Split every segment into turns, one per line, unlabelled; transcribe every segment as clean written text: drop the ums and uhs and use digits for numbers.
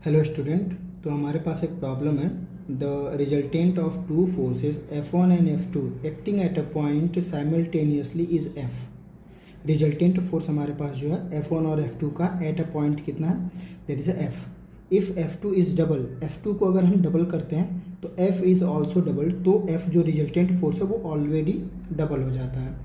Hello student. तो हमारे पास एक प्रॉब्लम है। The resultant of two forces F1 and F2 acting at a point simultaneously is F। Resultant force हमारे पास जो है F1 और F2 का एट अ पॉइंट कितना है, that is F। If F2 is double, F2 को अगर हम डबल करते हैं तो F इज ऑल्सो डबल, तो F जो रिजल्टेंट फोर्स है वो ऑलरेडी डबल हो जाता है।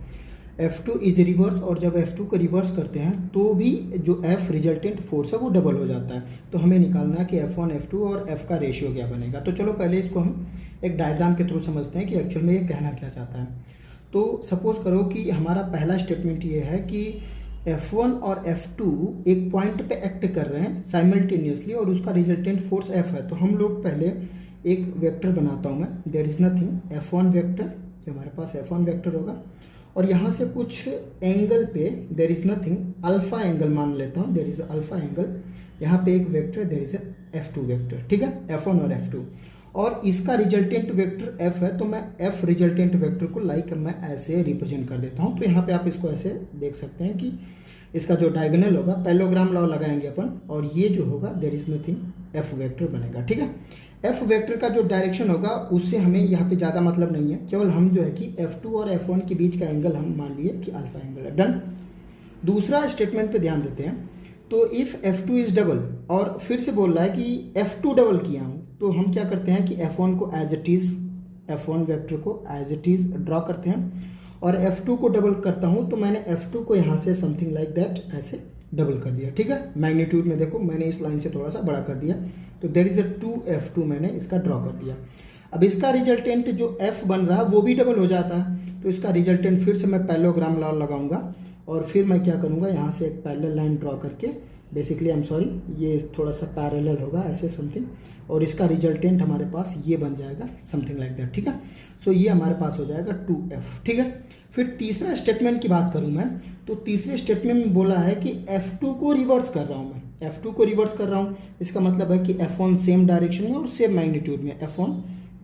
F2 इज रिवर्स, और जब F2 को रिवर्स करते हैं तो भी जो F रिजल्टेंट फोर्स है वो डबल हो जाता है। तो हमें निकालना है कि F1 F2 और F का रेशियो क्या बनेगा। तो चलो पहले इसको हम एक डायग्राम के थ्रू समझते हैं कि एक्चुअल में ये कहना क्या चाहता है। तो सपोज करो कि हमारा पहला स्टेटमेंट ये है कि F1 और F2 एक पॉइंट पे एक्ट कर रहे हैं साइमल्टेनियसली और उसका रिजल्टेंट फोर्स F है। तो हम लोग पहले एक वेक्टर बनाता हूँ मैं, there is nothing F1 vector, ये हमारे पास F1 वेक्टर होगा, और यहाँ से कुछ एंगल पे there is nothing alpha angle मान लेता हूँ, देर इज अल्फा एंगल, यहाँ पे एक vector there is F2 vector, ठीक है, F1 और F2, और इसका रिजल्टेंट वेक्टर F है। तो मैं F रिजल्टेंट वेक्टर को लाइक मैं ऐसे रिप्रेजेंट कर देता हूँ। तो यहाँ पे आप इसको ऐसे देख सकते हैं कि इसका जो डायगोनल होगा पैरेललोग्राम लॉ लगाएंगे अपन, और ये जो होगा there is nothing F vector बनेगा, ठीक है। F वेक्टर का जो डायरेक्शन होगा उससे हमें यहाँ पे ज़्यादा मतलब नहीं है, केवल हम जो है कि F2 और F1 के बीच का एंगल हम मान लिए कि अल्फा एंगल है। डन। दूसरा स्टेटमेंट पे ध्यान देते हैं। तो इफ़ F2 इज डबल, और फिर से बोल रहा है कि F2 डबल किया हूँ, तो हम क्या करते हैं कि F1 को as it is, F1 vector को एज इट इज़ ड्रॉ करते हैं, और F2 को डबल करता हूँ। तो मैंने F2 को यहाँ से समथिंग लाइक दैट ऐसे डबल कर दिया, ठीक है। मैग्नीट्यूड में देखो मैंने इस लाइन से थोड़ा सा बड़ा कर दिया, तो देर इज अ 2F2 मैंने इसका ड्रॉ कर दिया। अब इसका रिजल्टेंट जो F बन रहा है वो भी डबल हो जाता है, तो इसका रिजल्टेंट फिर से मैं पैरेललोग्राम लॉ लगाऊंगा, और फिर मैं क्या करूंगा, यहाँ से एक पैरेलल लाइन ड्रॉ करके, बेसिकली आई एम सॉरी, ये थोड़ा सा पैरेलल होगा ऐसे समथिंग, और इसका रिजल्टेंट हमारे पास ये बन जाएगा समथिंग लाइक दैट, ठीक है। सो ये हमारे पास हो जाएगा 2F, ठीक है। फिर तीसरा स्टेटमेंट की बात करूं मैं, तो तीसरे स्टेटमेंट में बोला है कि F2 को रिवर्स कर रहा हूं मैं, F2 को रिवर्स कर रहा हूं, इसका मतलब है कि F1 सेम डायरेक्शन में और सेम मैग्नीट्यूड में, F1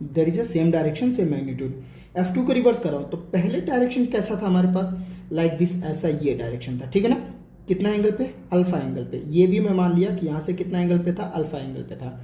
there is a same direction same magnitude, F2 को रिवर्स कर रहा हूं। तो पहले डायरेक्शन कैसा था हमारे पास, लाइक दिस, ऐसा ये डायरेक्शन था, ठीक है ना। कितना एंगल पे, अल्फा एंगल पे, ये भी मैं मान लिया कि यहाँ से कितना एंगल पे था, अल्फा एंगल पे था।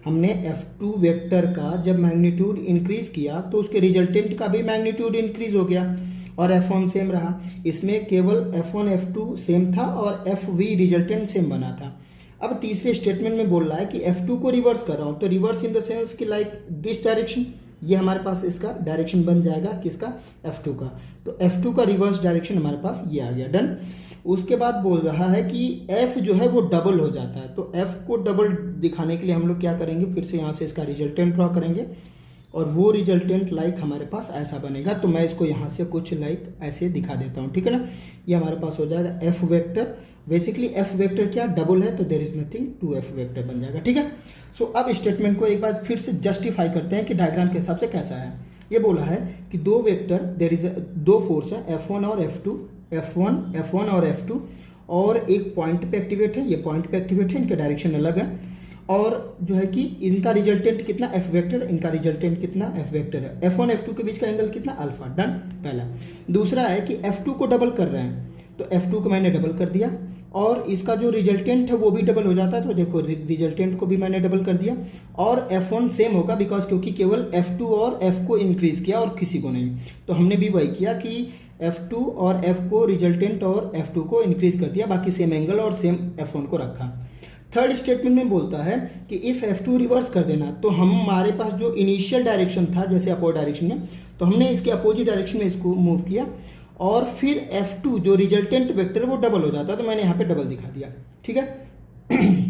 हमने F2 वेक्टर का जब मैग्नीट्यूड इंक्रीज किया तो उसके रिजल्टेंट का भी मैग्नीट्यूड इंक्रीज हो गया, और F1 सेम रहा। इसमें केवल F1 F2 सेम था और FV रिजल्टेंट सेम बना था। अब तीसरे स्टेटमेंट में बोल रहा है कि F2 को रिवर्स कर रहा हूँ, तो रिवर्स इन द सेंस कि लाइक दिस डायरेक्शन, ये हमारे पास इसका डायरेक्शन बन जाएगा किसका, F2 का। तो F2 का रिवर्स डायरेक्शन हमारे पास ये आ गया। डन। उसके बाद बोल रहा है कि F जो है वो डबल हो जाता है, तो F को डबल दिखाने के लिए हम लोग क्या करेंगे, फिर से यहाँ से इसका रिजल्टेंट ड्रॉ करेंगे, और वो रिजल्टेंट लाइक हमारे पास ऐसा बनेगा। तो मैं इसको यहाँ से कुछ लाइक ऐसे दिखा देता हूँ, ठीक है ना। ये हमारे पास हो जाएगा F vector, basically F vector क्या डबल है, तो there is nothing 2F vector बन जाएगा, ठीक है। सो अब स्टेटमेंट को एक बार फिर से जस्टिफाई करते हैं कि डायग्राम के हिसाब से कैसा है। ये बोला है कि दो वेक्टर, देर इज दो फोर्स है F1 और F2, F1 और F2, और एक पॉइंट पे एक्टिवेट है, ये पॉइंट पे एक्टिवेट है, इनके डायरेक्शन अलग है, और जो है कि इनका रिजल्टेंट कितना F वेक्टर, इनका रिजल्टेंट कितना F वेक्टर है। F1 F2 के बीच का एंगल कितना, अल्फा। डन, पहला। दूसरा है कि F2 को डबल कर रहे हैं, तो F2 को मैंने डबल कर दिया, और इसका जो रिजल्टेंट है वो भी डबल हो जाता है, तो देखो रिजल्टेंट को भी मैंने डबल कर दिया, और F1 सेम होगा बिकॉज क्योंकि केवल F2 और F को इंक्रीज किया और किसी को नहीं। तो हमने भी वही किया कि F2 और F को रिजल्टेंट और F2 को इंक्रीज कर दिया, बाकी सेम एंगल और सेम F1 को रखा। थर्ड स्टेटमेंट में बोलता है कि इफ F2 रिवर्स कर देना, तो हमारे पास जो इनिशियल डायरेक्शन था जैसे अपोजिट डायरेक्शन में, तो हमने इसके अपोजिट डायरेक्शन में इसको मूव किया, और फिर F2 जो रिजल्टेंट वेक्टर वो डबल हो जाता है, तो मैंने यहाँ पे डबल दिखा दिया, ठीक है।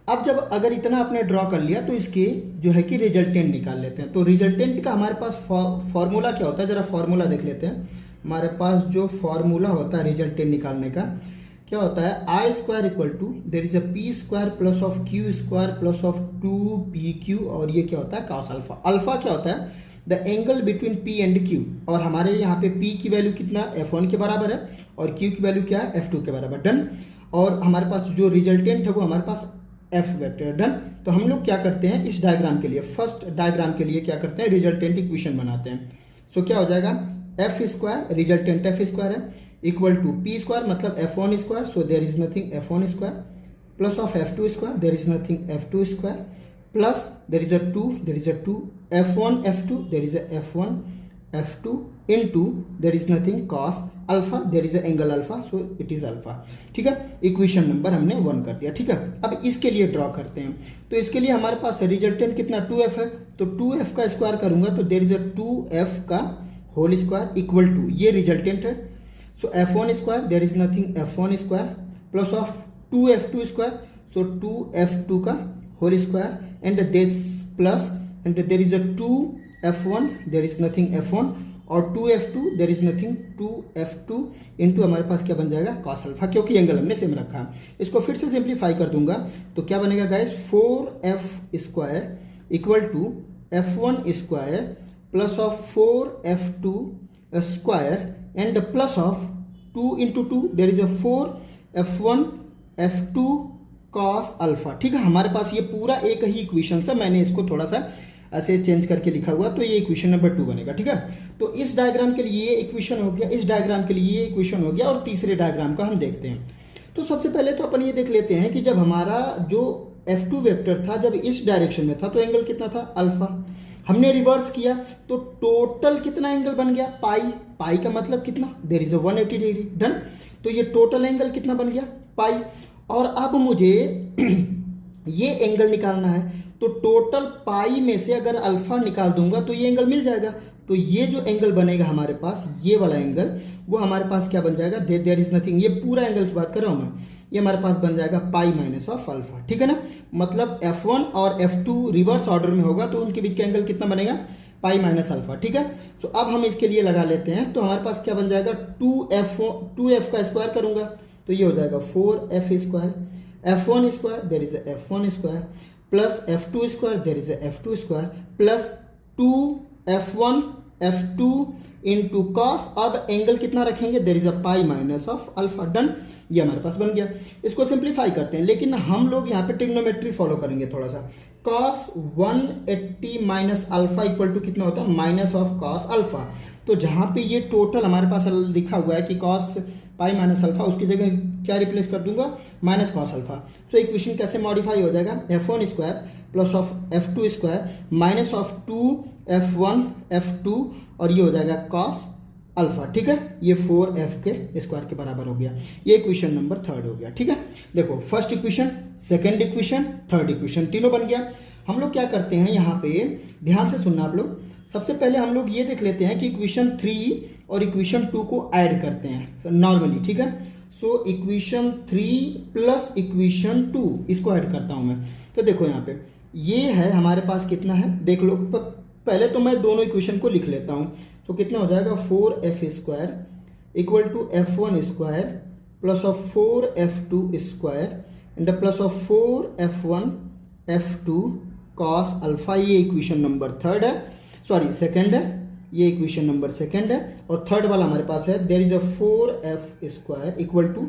अब जब अगर इतना आपने ड्रॉ कर लिया तो इसके जो है कि रिजल्टेंट निकाल लेते हैं। तो रिजल्टेंट का हमारे पास फॉर्मूला क्या होता है, जरा फॉर्मूला देख लेते हैं। हमारे पास जो फॉर्मूला होता है रिजल्टेंट निकालने का, क्या होता है, I square equal to there is a P square plus of Q square plus of 2PQ, और ये क्या होता है, कॉस अल्फा। अल्फा क्या होता है, the angle between P and Q, और हमारे यहाँ पे P की वैल्यू कितना F1 के बराबर है, और Q की वैल्यू क्या है, F2 के बराबर। डन। और हमारे पास जो रिजल्टेंट है वो हमारे पास F वेक्टर। डन। तो हम लोग क्या करते हैं इस डायग्राम के लिए, फर्स्ट डायग्राम के लिए क्या करते हैं, रिजल्टेंट इक्वेशन बनाते हैं। सो क्या हो जाएगा, F square, resultant F square है, इक्वल टू P स्क्वायर मतलब F1 square, so there is nothing F1 square plus of f2 square, there is nothing f2 square, plus there is a 2 f1 f2, there is a f1 f2 into there is nothing cos alpha, there is angle alpha, so it is alpha. ठीक है, equation number हमने 1 कर दिया। ठीक है, अब इसके लिए ड्रॉ करते हैं। तो इसके लिए हमारे पास रिजल्टेंट कितना 2f है, तो 2f का स्क्वायर करूंगा तो देयर इज अ 2f का होल स्क्वायर इक्वल टू, ये रिजल्टेंट है, so f1 square, there is nothing f1 square plus of 2f2 square, so 2f2 का whole square and this plus and there is a 2f1, there is nothing f1 और 2f2, there is nothing 2f2 into हमारे पास क्या बन जाएगा cos alpha, क्योंकि angle हमने same रखा है। इसको फिर से सिंप्लीफाई कर दूंगा तो क्या बनेगा guys, 4f square equal to f1 square plus of 4f2 square and plus of 2 into 2, there is a 4f1 f2 cos alpha. ठीक है, हमारे पास ये पूरा एक ही इक्वेशन है, मैंने इसको थोड़ा सा ऐसे चेंज करके लिखा हुआ, तो ये इक्वेशन नंबर 2 बनेगा। ठीक है, तो इस डायग्राम के लिए ये इक्वेशन हो गया, इस डायग्राम के लिए ये इक्वेशन हो गया, और तीसरे डायग्राम का हम देखते हैं। तो सबसे पहले तो अपन ये देख लेते हैं कि जब हमारा जो f2 वेक्टर था जब इस डायरेक्शन में था तो एंगल कितना था अल्फा, हमने रिवर्स किया तो टोटल कितना एंगल बन गया पाई, पाई का मतलब कितना, there is a 180 degree, done. तो ये टोटल एंगल कितना बन गया पाई, और अब मुझे ये एंगल निकालना है, तो टोटल पाई में से अगर अल्फा निकाल दूंगा तो ये एंगल मिल जाएगा। तो ये जो एंगल बनेगा हमारे पास, ये वाला एंगल, वो हमारे पास क्या बन जाएगा, देयर इज नथिंग, ये पूरा एंगल की बात कर रहा हूं मैं, ये हमारे पास बन जाएगा पाई माइनस ऑफ अल्फा। ठीक है ना, मतलब f1 और f2 रिवर्स ऑर्डर में होगा तो उनके बीच का एंगल कितना बनेगा, पाई माइनस अल्फा। ठीक है, तो अब हम इसके लिए लगा लेते हैं, तो हमारे पास क्या बन जाएगा 2f का स्क्वायर करूंगा तो ये हो जाएगा 4f square, f1 square, there is f1 square plus f2 square, there is f2 square plus 2f1 f2 into cos, अब एंगल कितना रखेंगे, there is a pi minus of alpha, done. ये हमारे पास बन गया। इसको सिंप्लीफाई करते हैं, लेकिन हम लोग यहाँ पे ट्रिग्नोमेट्री फॉलो करेंगे थोड़ा सा। Cos 180 minus alpha equal to कितना होता है, माइनस ऑफ कॉस अल्फा। तो जहाँ पे ये टोटल हमारे पास लिखा हुआ है कि कॉस पाई माइनस अल्फा, उसकी जगह क्या रिप्लेस कर दूंगा, माइनस कॉस अल्फा। तो इक्वेशन कैसे मॉडिफाई हो जाएगा, f1 square plus of f2 square minus of 2f1 f2 और ये हो जाएगा कॉस अल्फा। ठीक है, ये 4f के स्क्वायर के बराबर हो गया। ये इक्वेशन नंबर 3 हो गया। ठीक है, देखो first equation, second equation, third equation, तीनों बन गया। हम लोग क्या करते हैं यहाँ पे, ध्यान से सुनना आप लोग, सबसे पहले हम लोग ये देख लेते हैं कि इक्वेशन 3 और इक्वेशन 2 को ऐड करते हैं नॉर्मली। ठीक है, सो इक्वेशन 3 प्लस इक्वेशन 2 इसको ऐड करता हूं मैं। तो देखो यहाँ पे ये है हमारे पास कितना है, देख लो, पहले तो मैं दोनों इक्वेशन को लिख लेता हूँ। तो कितना हो जाएगा 4f square equal to f1 square plus of 4f2 square and plus of 4f1 f2 cos alpha. ये इक्वेशन नंबर 3 है, सॉरी सेकंड है, ये इक्वेशन नंबर 2 है। और थर्ड वाला हमारे पास है, there is a 4f square equal to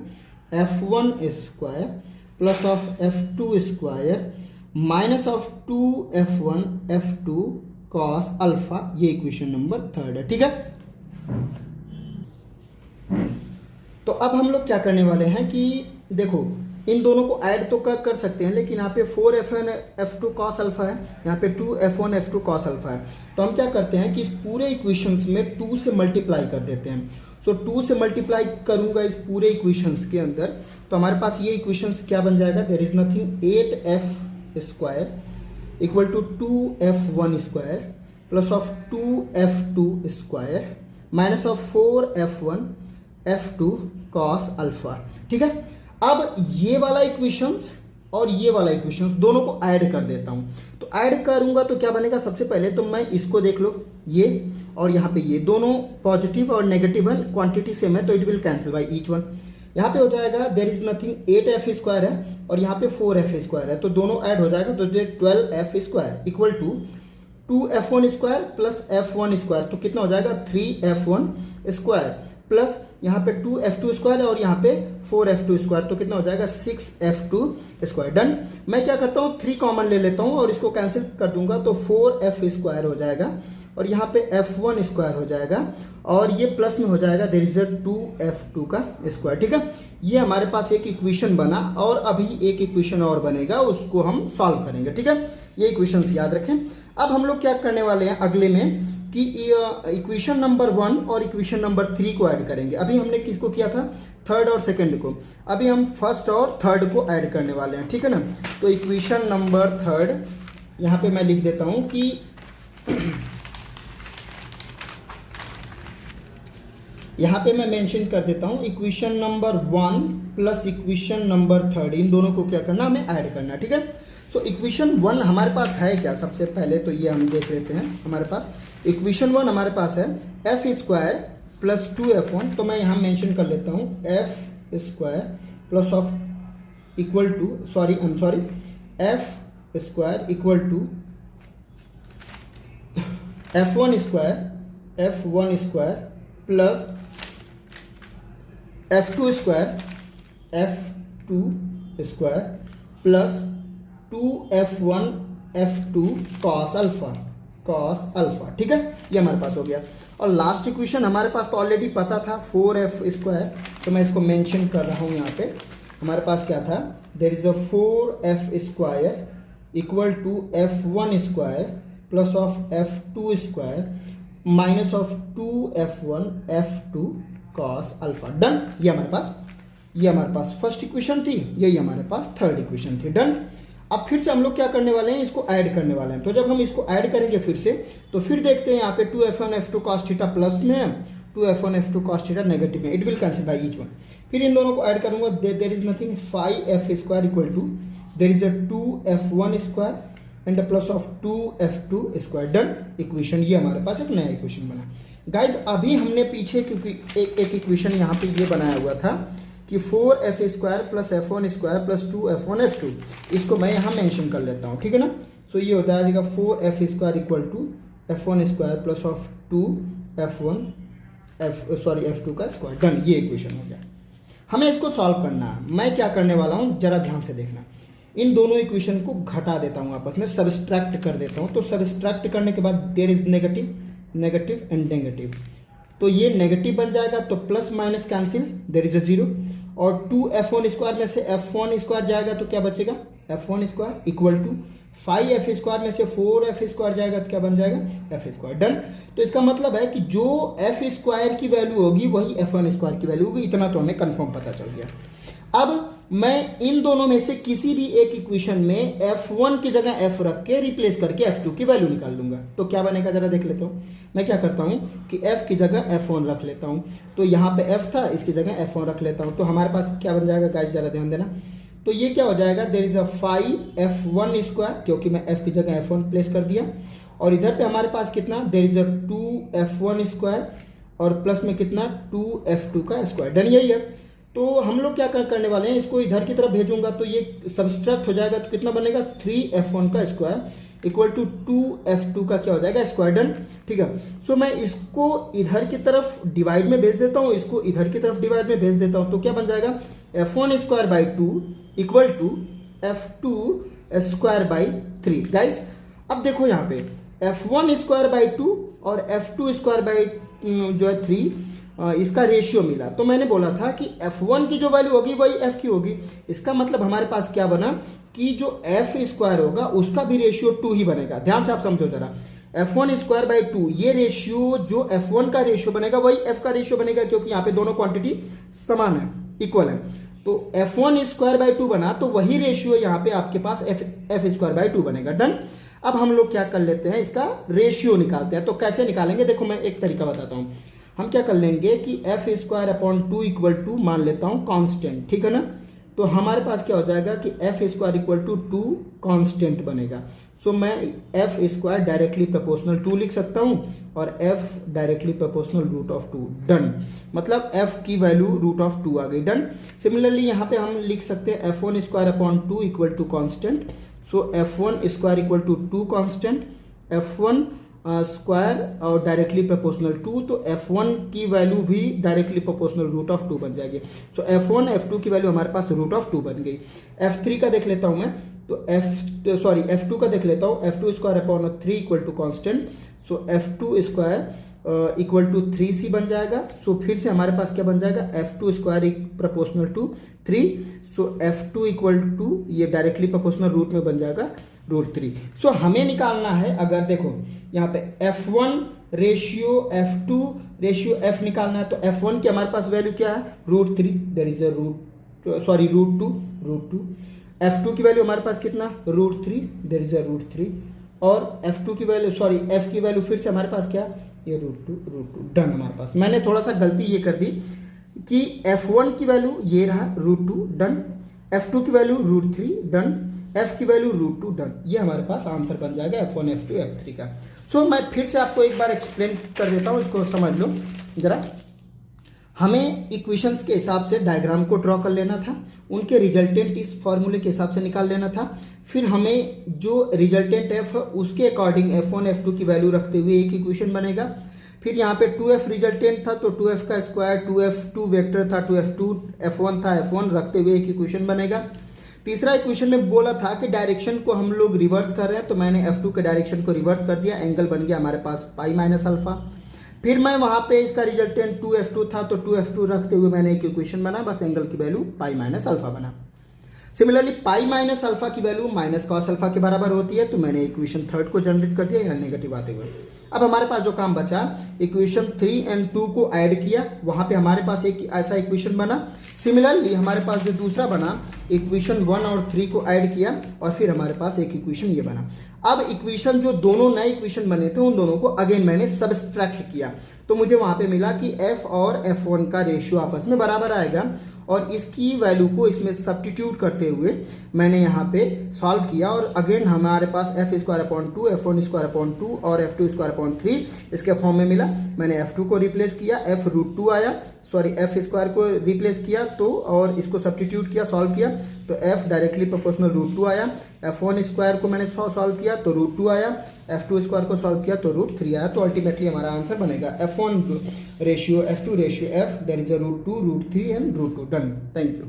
f1 square plus of f2 square minus of 2f1 f2 cos alpha. ये इक्वेशन नंबर 3 है। ठीक है, तो अब हम लोग क्या करने वाले हैं कि देखो इन दोनों को ऐड तो कर सकते हैं, लेकिन यहाँ पे 4f1 f2 cos अल्फा है, यहाँ पे 2f1 f2 cos अल्फा है। तो हम क्या करते हैं कि इस पूरे इक्वेशंस में 2 से मल्टीप्लाई कर देते हैं। सो 2 से मल्टीप्लाई करूंगा इस पूरे इक्वेशंस के अंदर, तो हमारे पास ये इक्वेशंस क्या बन जाएगा, there is nothing 8f square equal to 2f1 square plus of 2f2 square minus of 4f1 f2 cos alpha. ठीक है, अब ये वाला इक्वेशंस और ये वाला इक्वेशंस दोनों को ऐड कर देता हूं। तो ऐड करूंगा तो क्या बनेगा, सबसे पहले तो मैं इसको देख लो, ये और यहाँ पे ये दोनों पॉजिटिव और नेगेटिव है, क्वांटिटी सेम है, तो it will cancel by each one. यहाँ पे हो जाएगा there is nothing 8f square है और यहाँ पे 4f स्क्वायर है, तो दोनों ऐड हो जाएगा, तो 12f square equal to 2f1 square plus f1 square, तो कितना हो जाएगा 3f1 स्क्वायर प्लस यहाँ पे 2f2 स्क्वायर है और यहाँ पे 4f2 स्क्वायर, तो कितना हो जाएगा 6f2 स्क्वायर। डन। मैं क्या करता हूँ 3 कॉमन ले लेता हूँ और इसको कैंसिल कर दूंगा, तो 4f स्क्वायर हो जाएगा और यहाँ पे f1 स्क्वायर हो जाएगा और ये प्लस में हो जाएगा देयर इज 2f2 का स्क्वायर। ठीक है, ये हमारे पास एक इक्वेशन बना और अभी एक इक्वेशन और बनेगा, उसको हम सॉल्व करेंगे। ठीक है, ये इक्वेशंस याद रखें। अब हम लोग क्या करने वाले हैं अगले में कि इक्वेशन नंबर 1 और इक्वेशन नंबर 3 को ऐड करेंगे। अभी हमने किसको किया था, थर्ड और सेकंड को, अभी हम फर्स्ट और थर्ड को ऐड करने वाले हैं। ठीक है ना, तो इक्वेशन नंबर थर्ड यहाँ पे मैं लिख देता हूँ कि यहाँ पे मैं मेंशन कर देता हूँ equation number 1 plus equation number 3, इन दोनों को क्या करना, हमें ऐड करना। ठीक है, सो इक्वेशन 1 हमारे पास है क्या, सबसे पहले तो ये हम देख लेते हैं। हमारे पास इक्वेशन 1 हमारे पास है एफ स्क्वायर प्लस 2f1, तो मैं यहाँ मेंशन कर लेता हूँ F square plus of equal to F square equal to f1 square plus f2 square plus 2f1 f2 cos alpha. ठीक है, ये हमारे पास हो गया। और लास्ट इक्वेशन हमारे पास तो ऑलरेडी पता था 4f स्क्वायर, तो मैं इसको मेंशन कर रहा हूँ यहाँ पे। हमारे पास क्या था, there is a 4f square equal to f1 square plus of f2 square minus of 2f1 f2 cos alpha. Done, ये हमारे पास फर्स्ट इक्वेशन थी, यही हमारे पास थर्ड इक्वेशन थी। डन। अब फिर से हम लोग क्या करने वाले हैं, इसको ऐड करने वाले हैं। तो जब हम इसको ऐड करेंगे फिर से, तो फिर देखते हैं यहाँ पे 2f1 f2 cos theta plus में है, 2f1 f2 cos theta negative में, it will cancel by each one. फिर इन दोनों को ऐड करूंगा, there is nothing 5f square equal to there is a 2f1 square and plus of 2f2 square. Done, equation, ये हमारे पास एक नया इक्वेशन बना। गाइज अभी हमने पीछे क्योंकि एक इक्वेशन यहाँ पे ये बनाया हुआ था कि 4f square plus f1 square plus 2f1 f2, इसको मैं यहाँ मेंशन कर लेता हूँ। ठीक है ना, सो ये होता है 4f square equal to f1 square plus of 2f2 का स्क्वायर। डन, ये इक्वेशन हो गया। हमें इसको सॉल्व करना है। मैं क्या करने वाला हूँ, जरा ध्यान से देखना। इन दोनों इक्वेशन को घटा देता हूँ, आपस में सबस्ट्रैक्ट कर देता हूँ। तो सबस्ट्रैक्ट करने के बाद there is negative and negative, तो ये नेगेटिव बन जाएगा, तो plus minus cancel, there is a 0। और 2f1 स्क्वायर में से f1 स्क्वायर जाएगा तो क्या बचेगा, f1 square equal to 5f square में से 4f स्क्वायर जाएगा तो क्या बन जाएगा, f स्क्वायर। डन। तो इसका मतलब है कि जो f स्क्वायर की वैल्यू होगी वही f1 स्क्वायर की वैल्यू होगी। इतना तो हमें कंफर्म पता चल गया। अब मैं इन दोनों में से किसी भी एक इक्वेशन में f1 की जगह f रख के रिप्लेस करके f2 की वैल्यू निकाल लूंगा। तो क्या बनेगा, जरा देख लेता हूँ। मैं क्या करता हूँ कि f की जगह f1 रख लेता हूँ, तो यहाँ पे f था, इसकी जगह f1 रख लेता हूँ। तो हमारे पास क्या बन जाएगा गाइस, जरा ध्यान देना। तो ये क्या हो जाएगा, there is a 5f1 square, क्योंकि मैं f की जगह f1 प्लेस कर दिया। और इधर पे हमारे पास कितना, there is a 2f1 square और प्लस में कितना 2f2 का स्क्वायर। डन, यही है। तो हम लोग क्या करने वाले हैं, इसको इधर की तरफ भेजूंगा तो ये सब्सट्रैक्ट हो जाएगा, तो कितना बनेगा 3f1 का स्क्वायर इक्वल टू 2f2 का क्या हो जाएगा, स्क्वायर। डन, ठीक है। सो मैं इसको इधर की तरफ डिवाइड में भेज देता हूँ, इसको इधर की तरफ डिवाइड में भेज देता हूँ, तो क्या बन जाएगा f1 square by 2 equal to f2 square by 3। Guys अब देखो यहाँ पे f1 स्क्वायर बाई 2 और f2 स्क्वायर बाई जो है 3, इसका रेशियो मिला। तो मैंने बोला था कि f1 की जो वैल्यू होगी वही f की होगी। इसका मतलब हमारे पास क्या बना कि जो f स्क्वायर होगा उसका भी रेशियो 2 ही बनेगा। ध्यान से आप समझो जरा, f1 स्क्वायर बाई 2, ये रेशियो जो f1 का रेशियो बनेगा वही f का रेशियो बनेगा, क्योंकि यहाँ पे दोनों क्वांटिटी समान है, इक्वल है। तो f1 स्क्वायर बाई 2 बना, तो वही रेशियो यहाँ पे आपके पास f स्क्वायर बाई 2 बनेगा। डन। अब हम लोग क्या कर लेते हैं, इसका रेशियो निकालते हैं। तो कैसे निकालेंगे, देखो मैं एक तरीका बताता हूँ। हम क्या कर लेंगे कि f square upon 2 equal to मान लेता हूँ कांस्टेंट, ठीक है ना। तो हमारे पास क्या हो जाएगा कि f square equal to 2 constant बनेगा। सो मैं f स्क्वायर डायरेक्टली प्रोपोर्शनल 2 लिख सकता हूँ और f directly proportional root of 2। Done, मतलब f की वैल्यू रूट ऑफ 2 आ गई। डन। सिमिलरली यहाँ पे हम लिख सकते हैं f1 square upon 2 equal to constant. So f1 square equal to 2 constant, f1 square और डायरेक्टली प्रोपोर्शनल 2, तो f1 की वैल्यू भी डायरेक्टली प्रोपोर्शनल रूट ऑफ 2 बन जाएगी। सो f1 f2 की वैल्यू हमारे पास रूट ऑफ 2 बन गई। f3 का देख लेता हूं मैं, तो f2 का देख लेता हूं, f2 square upon 3 equal to constant. So f2 square equal to 3c बन जाएगा। सो फिर से हमारे पास क्या बन जाएगा, f2 square proportional to 3। So f2 equal to ये डायरेक्टली प्रोपोर्शनल रूट में बन जाएगा √3। सो हमें निकालना है, अगर देखो यहाँ पे f1 ratio f2 ratio f निकालना है, तो f1 की हमारे पास वैल्यू क्या है, √3, देयर इज अ √2। f2 की वैल्यू हमारे पास कितना, √3, देयर इज अ √3। और f2 की वैल्यू f की वैल्यू फिर से हमारे पास क्या, ये √2 डन। हमारे पास मैंने थोड़ा सा गलती ये कर दी कि f1 की वैल्यू ये रहा √2 डन, f2 की वैल्यू √3 डन, f की वैल्यू √2 डन। ये हमारे पास आंसर बन जाएगा f1 f2 f3 का। सो मैं फिर से आपको एक बार एक्सप्लेन कर देता हूँ, इसको समझ लो जरा। हमें इक्वेशंस के हिसाब से डायग्राम को ड्रॉ कर लेना था, उनके रिजल्टेंट इस फॉर्मूले के हिसाब से निकाल लेना था। फिर हमें जो रिजल्टेंट f है उसके अकॉर्डिंग f1 f2 की वैल्यू रखते हुए एक इक्वेशन बनेगा। फिर यहाँ पे 2f रिजल्टेंट था तो 2f का स्क्वायर, 2f2 वेक्टर था, 2f2 f1 था, f1 रखते हुए एक इक्वेशन बनेगा। तीसरा इक्वेशन में बोला था कि डायरेक्शन को हम लोग रिवर्स कर रहे हैं, तो मैंने f2 के डायरेक्शन को रिवर्स कर दिया, एंगल बन गया हमारे पास पाई माइनस अल्फा। फिर मैं वहाँ पे इसका रिजल्टेंट 2f2 था तो 2f2 रखते हुए मैंने एक इक्वेशन बना, बस एंगल की वैल्यू पाई माइनस अल्फा बना। सिमिलरली पाई माइनस अल्फा की वैल्यू माइनस कॉस अल्फा के बराबर होती है, तो मैंने इक्वेशन थर्ड को जनरेट कर दिया, यहाँ नेगेटिव आते हुए। अब हमारे पास जो काम बचा, इक्वेशन 3 और 2 को ऐड किया, वहाँ पे हमारे पास एक ऐसा इक्वेशन बना। सिमिलरली हमारे पास जो दूसरा बना, इक्वेशन 1 और 3 को ऐड किया और फिर हमारे पास एक इक्वेशन ये बना। अब इक्वेशन जो दोनों नए इक्वेशन बने थे उन दोनों को अगेन मैंने सब्सट्रैक्ट किया, तो मुझे वहाँ पे मिला कि f और f1 का रेशियो आपस में बराबर आएगा, और इसकी वैल्यू को इसमें सब्स्टिट्यूट करते हुए मैंने यहाँ पे सॉल्व किया, और अगेन हमारे पास f²/2, f1² और f2²/3 इसके फॉर्म में मिला। मैंने f2 को रिप्लेस किया, f√2 आया, f² को रिप्लेस किया तो, और इसको सब्स्टिट्यूट किया, सॉल्व किया तो f डायरेक्टली प्रोपोर्शनल √2 आया। f1² को मैंने सॉल्व किया तो √2 आया, f2² को सॉल्व किया तो √3 आया। तो अल्टीमेटली हमारा आंसर बनेगा f1 ratio f2 ratio f, that is a √2, √3 and √2 done. Thank you.